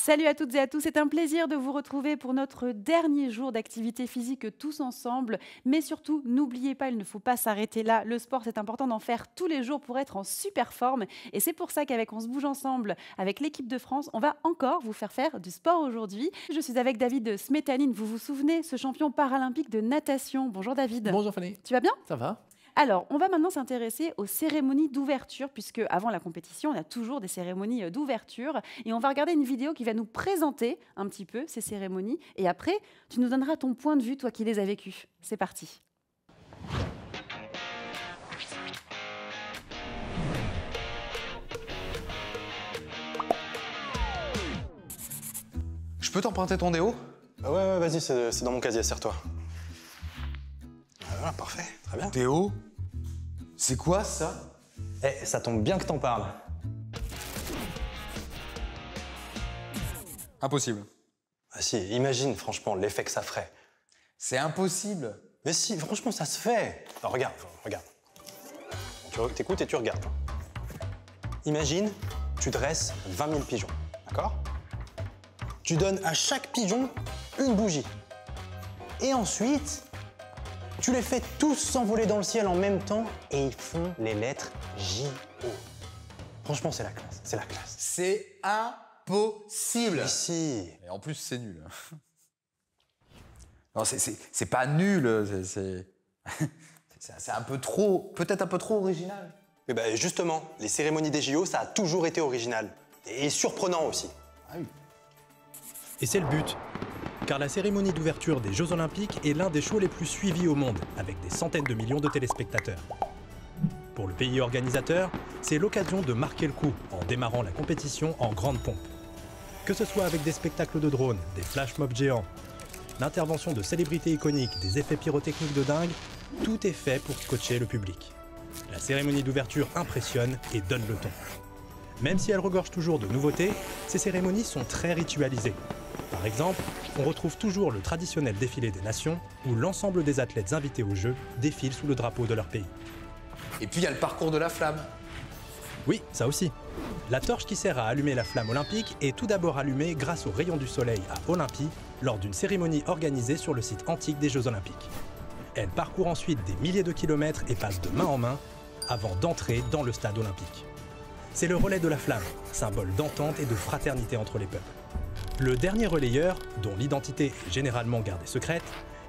Salut à toutes et à tous, c'est un plaisir de vous retrouver pour notre dernier jour d'activité physique tous ensemble. Mais surtout, n'oubliez pas, il ne faut pas s'arrêter là. Le sport, c'est important d'en faire tous les jours pour être en super forme. Et c'est pour ça qu'avec On se bouge ensemble, avec l'équipe de France, on va encore vous faire du sport aujourd'hui. Je suis avec David Smetanine, vous vous souvenez, ce champion paralympique de natation. Bonjour David. Bonjour Fanny. Tu vas bien? Ça va? Alors, on va maintenant s'intéresser aux cérémonies d'ouverture, puisque avant la compétition, on a toujours des cérémonies d'ouverture. Et on va regarder une vidéo qui va nous présenter un petit peu ces cérémonies. Et après, tu nous donneras ton point de vue, toi qui les as vécues. C'est parti. Je peux t'emprunter ton déo? Ouais, vas-y, c'est dans mon casier, serre-toi. Voilà, parfait, très bien. Déo? C'est quoi ça? Eh, ça tombe bien que t'en parles. Impossible. Ah si, imagine franchement l'effet que ça ferait. C'est impossible. Mais si, franchement, ça se fait. Alors, regarde. T'écoutes et tu regardes. Imagine, tu dresses 20 000 pigeons, d'accord? Tu donnes à chaque pigeon une bougie. Et ensuite, tu les fais tous s'envoler dans le ciel en même temps et ils font les lettres J-O. Franchement, c'est la classe, c'est la classe. C'est impossible. Mais si. Et en plus, c'est nul. Non, c'est pas nul. C'est un peu trop, peut-être un peu trop original. Mais ben justement, les cérémonies des JO, ça a toujours été original. Et surprenant aussi. Ah oui. Et c'est le but. Car la cérémonie d'ouverture des Jeux Olympiques est l'un des shows les plus suivis au monde, avec des centaines de millions de téléspectateurs. Pour le pays organisateur, c'est l'occasion de marquer le coup en démarrant la compétition en grande pompe. Que ce soit avec des spectacles de drones, des flash mobs géants, l'intervention de célébrités iconiques, des effets pyrotechniques de dingue, tout est fait pour scotcher le public. La cérémonie d'ouverture impressionne et donne le ton. Même si elle regorge toujours de nouveautés, ces cérémonies sont très ritualisées. Par exemple, on retrouve toujours le traditionnel défilé des nations où l'ensemble des athlètes invités aux Jeux défilent sous le drapeau de leur pays. Et puis il y a le parcours de la flamme. Oui, ça aussi. La torche qui sert à allumer la flamme olympique est tout d'abord allumée grâce aux rayons du soleil à Olympie lors d'une cérémonie organisée sur le site antique des Jeux Olympiques. Elle parcourt ensuite des milliers de kilomètres et passe de main en main avant d'entrer dans le stade olympique. C'est le relais de la flamme, symbole d'entente et de fraternité entre les peuples. Le dernier relayeur, dont l'identité est généralement gardée secrète,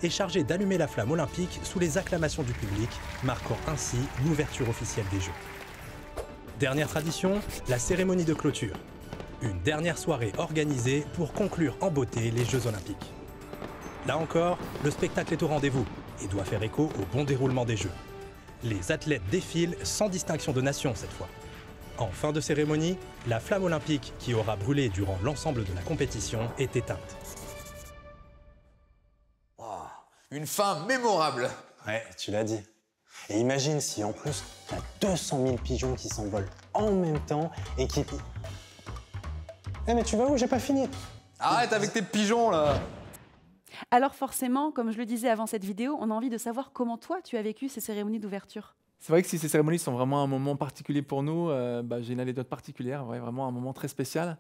est chargé d'allumer la flamme olympique sous les acclamations du public, marquant ainsi l'ouverture officielle des Jeux. Dernière tradition, la cérémonie de clôture. Une dernière soirée organisée pour conclure en beauté les Jeux Olympiques. Là encore, le spectacle est au rendez-vous et doit faire écho au bon déroulement des Jeux. Les athlètes défilent sans distinction de nation cette fois. En fin de cérémonie, la flamme olympique qui aura brûlé durant l'ensemble de la compétition est éteinte. Wow. Une fin mémorable. Ouais, tu l'as dit. Et imagine si en plus, t'as 200 000 pigeons qui s'envolent en même temps et qui... Eh mais tu vas où? J'ai pas fini. Arrête avec tes pigeons là. Alors forcément, comme je le disais avant cette vidéo, on a envie de savoir comment toi, tu as vécu ces cérémonies d'ouverture. C'est vrai que si ces cérémonies sont vraiment un moment particulier pour nous, j'ai une anecdote particulière, vraiment un moment très spécial.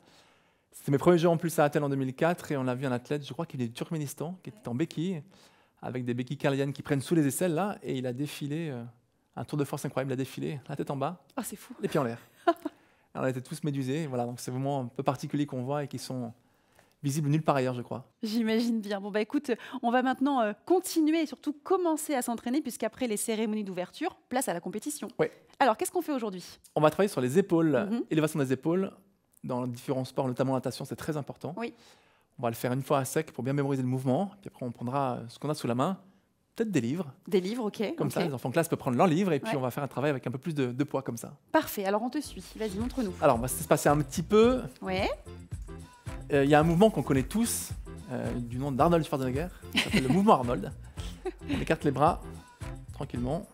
C'était mes premiers Jeux en plus à Athènes en 2004 et on a vu un athlète, je crois qu'il est du Turkménistan, qui était en béquille, avec des béquilles carliennes qui prennent sous les aisselles là, et il a défilé, un tour de force incroyable, il a défilé, la tête en bas, Oh, c'est fou. les pieds en l'air. On a été tous médusés, voilà, donc c'est vraiment un peu particulier qu'on voit et qui sont visibles nulle part ailleurs, je crois. J'imagine bien. Bon, bah écoute, on va maintenant continuer et surtout commencer à s'entraîner, puisqu'après les cérémonies d'ouverture, place à la compétition. Ouais. Alors, qu'est-ce qu'on fait aujourd'hui? On va travailler sur les épaules, élévation des épaules, dans différents sports, notamment la natation, c'est très important. Oui. On va le faire une fois à sec pour bien mémoriser le mouvement, puis après on prendra ce qu'on a sous la main, peut-être des livres. Des livres, ok. Comme ok. ça, les enfants de classe peuvent prendre leurs livres et puis Ouais. on va faire un travail avec un peu plus de poids comme ça. Parfait, alors on te suit. Vas-y, montre-nous. Alors, on va se passer un petit peu. Ouais. Il y a un mouvement qu'on connaît tous, du nom d'Arnold Schwarzenegger, qui s'appelle le mouvement Arnold. On écarte les bras, tranquillement.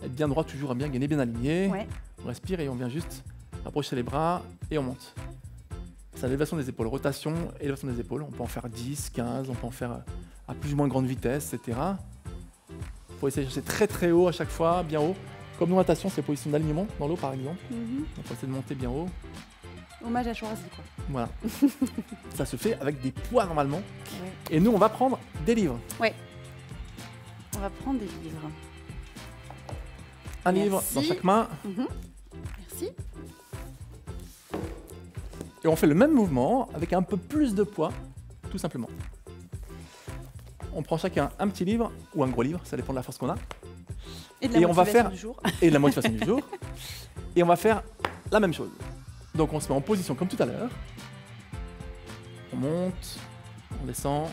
Être bien droit toujours, bien gainé, bien aligné. Ouais. On respire et on vient juste approcher les bras et on monte. C'est l'élévation des épaules, rotation, élévation des épaules. On peut en faire 10, 15, on peut en faire à plus ou moins grande vitesse, etc. Il faut essayer de chercher très très haut à chaque fois, bien haut. Comme nous, natation, c'est position d'alignement dans l'eau par exemple. Donc on essaie de monter bien haut. Hommage à Choisy, quoi. Voilà. Ça se fait avec des poids normalement. Ouais. Et nous, on va prendre des livres. On va prendre des livres. Un Merci. livre dans chaque main. Merci. Et on fait le même mouvement avec un peu plus de poids, tout simplement. On prend chacun un petit livre ou un gros livre, ça dépend de la force qu'on a, Et de la Et on va motivation faire- du jour. et de la motivation du jour. Et on va faire la même chose. Donc on se met en position comme tout à l'heure. On monte, on descend.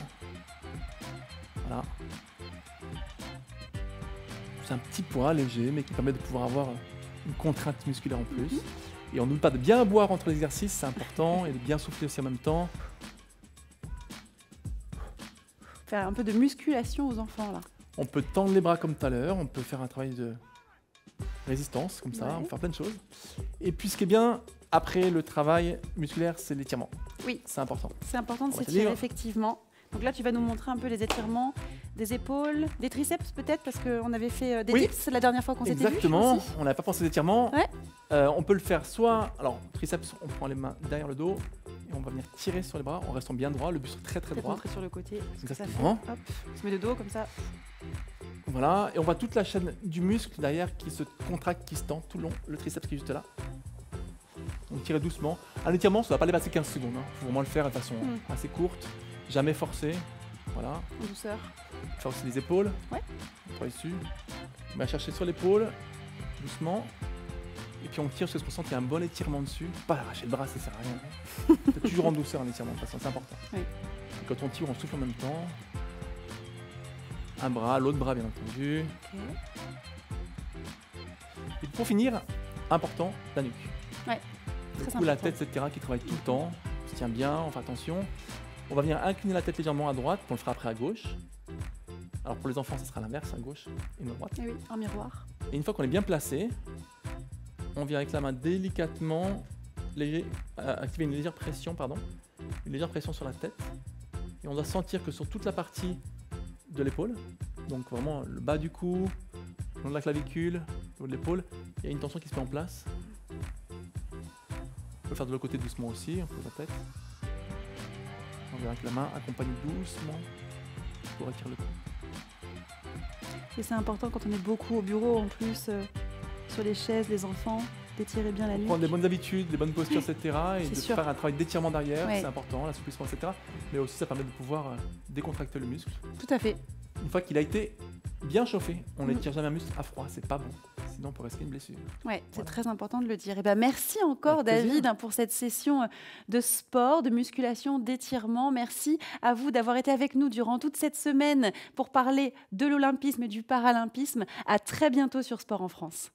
Voilà. C'est un petit poids léger, mais qui permet de pouvoir avoir une contrainte musculaire en plus. Et on n'oublie pas de bien boire entre les exercices, c'est important, et de bien souffler aussi en même temps. Faire un peu de musculation aux enfants, là. On peut tendre les bras comme tout à l'heure, on peut faire un travail de résistance comme ça, Ouais. on peut faire plein de choses. Et puis ce qui est bien, après le travail musculaire, c'est l'étirement. Oui. C'est important. C'est important de On va s'étirer, tenir. effectivement. Donc là, tu vas nous montrer un peu les étirements des épaules, des triceps peut-être, parce qu'on avait fait des Oui. dips la dernière fois qu'on s'était vu. Exactement, on n'avait pas pensé aux étirements. Ouais. On peut le faire soit, alors triceps, on prend les mains derrière le dos et on va venir tirer sur les bras en restant bien droit, le buste très très Peut-être droit. montrer sur le côté ce que ça fait. Exactement. Hop, on se met de dos comme ça. Voilà, et on voit toute la chaîne du muscle derrière qui se contracte, qui se tend tout le long, le triceps qui est juste là. Donc tirez doucement. Un étirement, ça ne va pas dépasser 15 secondes. Il faut vraiment le faire de façon assez courte, jamais forcé. Voilà. En douceur. Faire aussi les épaules. Ouais. On travaille dessus. On va chercher sur l'épaule, doucement. Et puis on tire jusqu'à ce qu'on sent qu'il y a un bon étirement dessus. Pas arracher le bras, ça sert à rien. C'est toujours en douceur un étirement, de toute façon, c'est important. Oui. Et quand on tire, on souffle en même temps. Un bras, l'autre bras, bien entendu. Ok. Et pour finir, important, la nuque. Ouais, Le très cou, la important. tête, etc. qui travaille tout le temps. On se tient bien, on fait attention. On va venir incliner la tête légèrement à droite, on le fera après à gauche. Alors pour les enfants, ça sera l'inverse, à gauche et à droite. Et oui, en miroir. Et une fois qu'on est bien placé, on vient avec la main délicatement activer une légère pression, sur la tête. Et on doit sentir que sur toute la partie de l'épaule, donc vraiment le bas du cou, le long de la clavicule, le haut de l'épaule, il y a une tension qui se met en place. On peut le faire de l'autre côté doucement aussi, on pose la tête. On vient avec la main, accompagne doucement pour retirer le cou. Et c'est important quand on est beaucoup au bureau en plus, sur les chaises, les enfants, d'étirer bien la nuque. Prendre des bonnes habitudes, des bonnes postures, etc. Et C'est de sûr. faire un travail d'étirement derrière, Ouais. c'est important, l'assouplissement, etc. Mais aussi, ça permet de pouvoir décontracter le muscle. Tout à fait. Une fois qu'il a été bien chauffé, on Mm. n'étire jamais un muscle à froid, c'est pas bon. Sinon, on peut risquer une blessure. Ouais, c'est Voilà. très important de le dire. Et ben, merci encore, Avec plaisir. David, pour cette session de sport, de musculation, d'étirement. Merci à vous d'avoir été avec nous durant toute cette semaine pour parler de l'olympisme et du paralympisme. À très bientôt sur Sport en France.